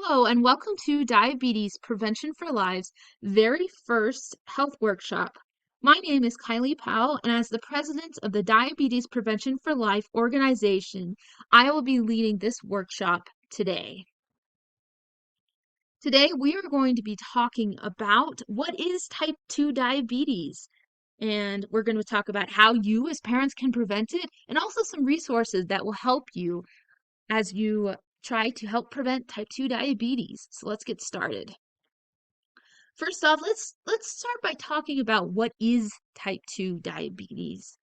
Hello, and welcome to Diabetes Prevention for Life's very first health workshop. My name is Kylie Powell, and as the president of the Diabetes Prevention for Life organization, I will be leading this workshop today. Today, we are going to be talking about what is type 2 diabetes, and we're going to talk about how you as parents can prevent it, and also some resources that will help you as you try to help prevent type 2 diabetes. So let's get started. First off, let's start by talking about what is type 2 diabetes.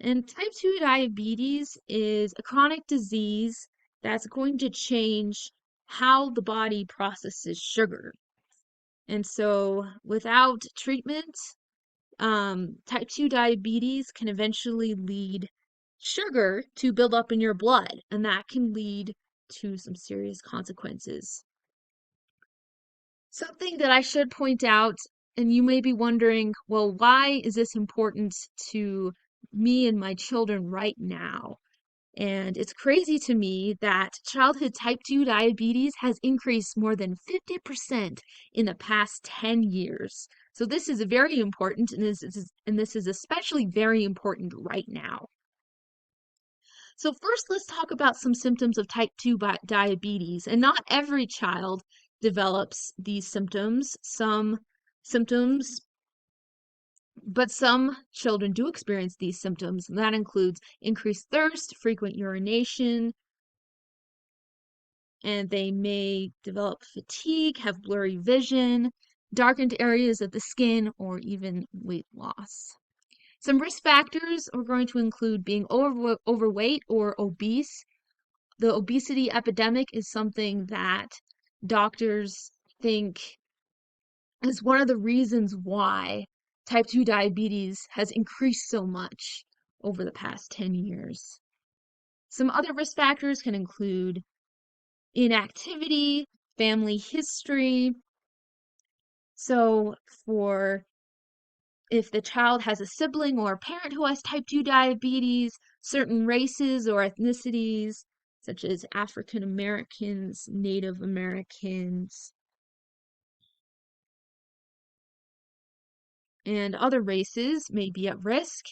And type 2 diabetes is a chronic disease that's going to change how the body processes sugar. And so without treatment, type 2 diabetes can eventually lead sugar to build up in your blood, and that can lead to some serious consequences. Something that I should point out, and you may be wondering, well, why is this important to me and my children right now? And it's crazy to me that childhood type 2 diabetes has increased more than 50% in the past 10 years. So this is very important, and this is especially very important right now. So first, let's talk about some symptoms of type 2 diabetes. And not every child develops these symptoms. But some children do experience these symptoms. And that includes increased thirst, frequent urination, and they may develop fatigue, have blurry vision, darkened areas of the skin, or even weight loss. Some risk factors are going to include being overweight or obese. The obesity epidemic is something that doctors think is one of the reasons why type 2 diabetes has increased so much over the past 10 years. Some other risk factors can include inactivity, family history. So if the child has a sibling or a parent who has type 2 diabetes, certain races or ethnicities, such as African Americans, Native Americans, and other races may be at risk.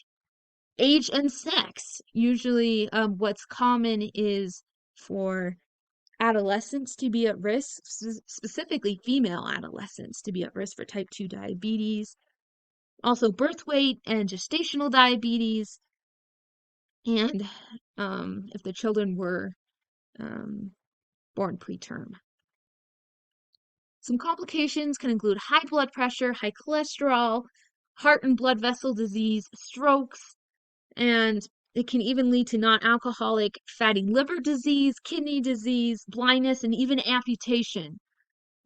Age and sex. Usually, what's common is for adolescents to be at risk, specifically female adolescents to be at risk for type 2 diabetes. Also, birth weight and gestational diabetes, and if the children were born preterm. Some complications can include high blood pressure, high cholesterol, heart and blood vessel disease, strokes, and it can even lead to non-alcoholic fatty liver disease, kidney disease, blindness, and even amputation.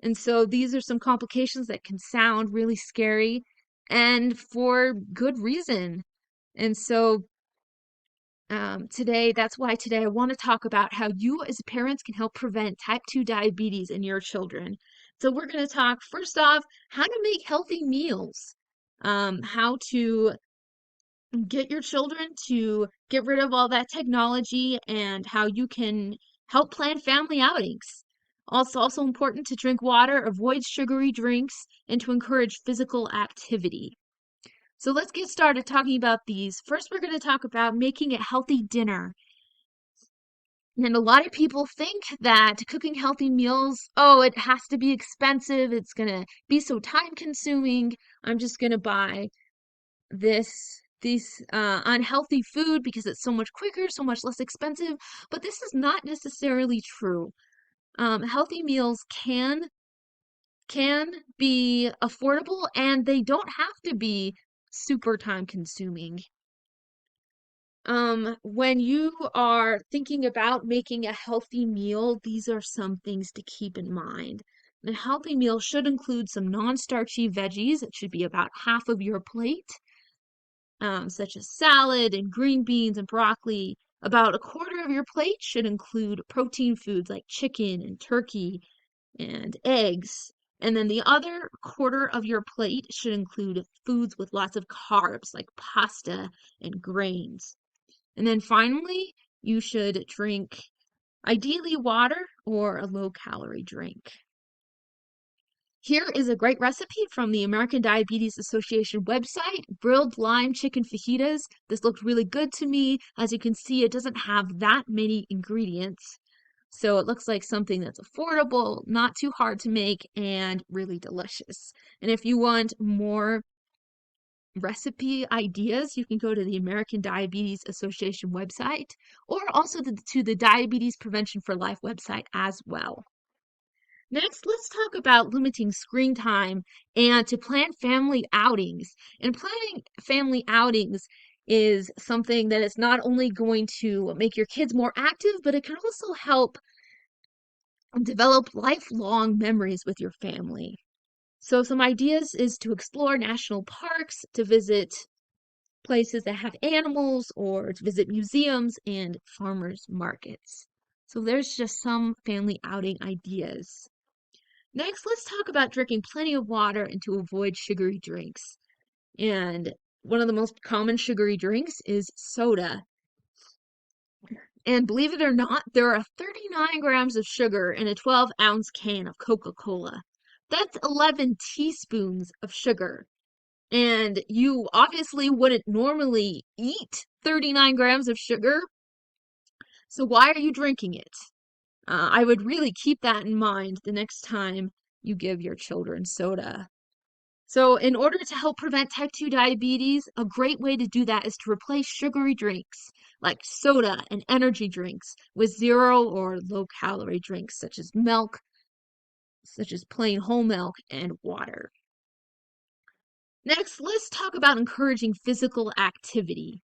And so these are some complications that can sound really scary and for good reason. And so that's why today I want to talk about how you as parents can help prevent type 2 diabetes in your children. So we're going to talk first off, how to make healthy meals, how to get your children to get rid of all that technology, and how you can help plan family outings. Also important to drink water, avoid sugary drinks, and to encourage physical activity. So let's get started talking about these. First, we're going to talk about making a healthy dinner. And a lot of people think that cooking healthy meals, oh, it has to be expensive. It's going to be so time consuming. I'm just going to buy this unhealthy food because it's so much quicker, so much less expensive. But this is not necessarily true. Healthy meals can be affordable, and they don't have to be super time consuming. When you are thinking about making a healthy meal, these are some things to keep in mind. A healthy meal should include some non-starchy veggies. It should be about half of your plate, such as salad and green beans and broccoli. About a quarter of your plate should include protein foods like chicken and turkey and eggs. And then the other quarter of your plate should include foods with lots of carbs like pasta and grains. And then finally, you should drink Ideally water or a low-calorie drink. Here is a great recipe from the American Diabetes Association website, grilled lime chicken fajitas. This looked really good to me. As you can see, it doesn't have that many ingredients. So it looks like something that's affordable, not too hard to make, and really delicious. And if you want more recipe ideas, you can go to the American Diabetes Association website or also to the Diabetes Prevention for Life website as well. Next, let's talk about limiting screen time and to plan family outings. And planning family outings is something that is not only going to make your kids more active, but it can also help develop lifelong memories with your family. So some ideas is to explore national parks, to visit places that have animals, or to visit museums and farmers markets. So there's just some family outing ideas. Next, let's talk about drinking plenty of water and to avoid sugary drinks. And one of the most common sugary drinks is soda. And believe it or not, there are 39 grams of sugar in a 12-ounce can of Coca-Cola. That's 11 teaspoons of sugar. And you obviously wouldn't normally eat 39 grams of sugar, so why are you drinking it? I would really keep that in mind the next time you give your children soda. So, in order to help prevent type 2 diabetes, a great way to do that is to replace sugary drinks like soda and energy drinks with zero or low calorie drinks such as milk, such as plain whole milk, and water. Next, let's talk about encouraging physical activity.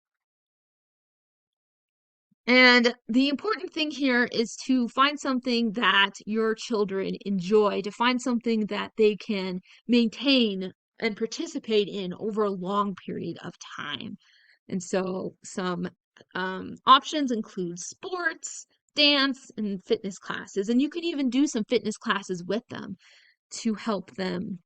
And the important thing here is to find something that your children enjoy, to find something that they can maintain and participate in over a long period of time. And so some options include sports, dance, and fitness classes. And you can even do some fitness classes with them to help them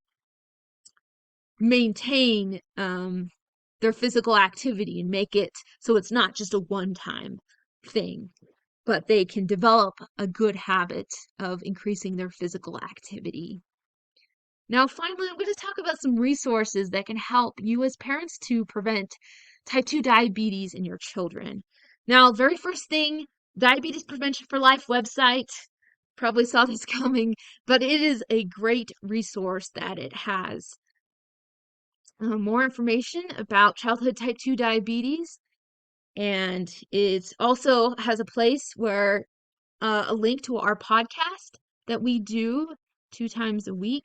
maintain their physical activity and make it so it's not just a one-time thing, but they can develop a good habit of increasing their physical activity. Now, finally, I'm going to talk about some resources that can help you as parents to prevent type 2 diabetes in your children. Now, very first thing, Diabetes Prevention for Life website. Probably saw this coming, but it is a great resource that it has more information about childhood type 2 diabetes, and it also has a place where a link to our podcast that we do 2 times a week.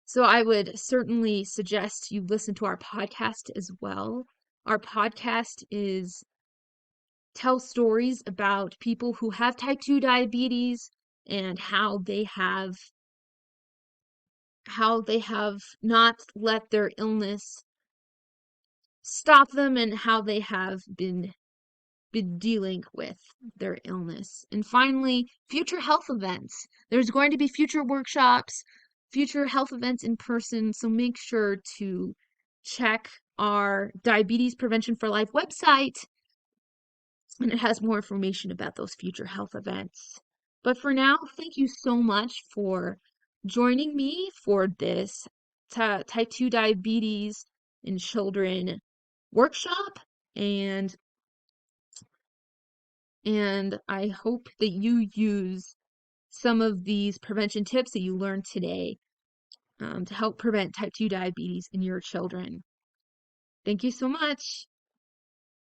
So I would certainly suggest you listen to our podcast as well. Our podcast is tell stories about people who have type 2 diabetes and how they have not let their illness stop them and how they have been dealing with their illness. And finally, future health events. There's going to be future workshops, future health events in person, so make sure to check our Diabetes Prevention for Life website, and it has more information about those future health events. But for now, thank you so much for joining me for this type 2 diabetes in children workshop, and I hope that you use some of these prevention tips that you learned today to help prevent type 2 diabetes in your children. Thank you so much.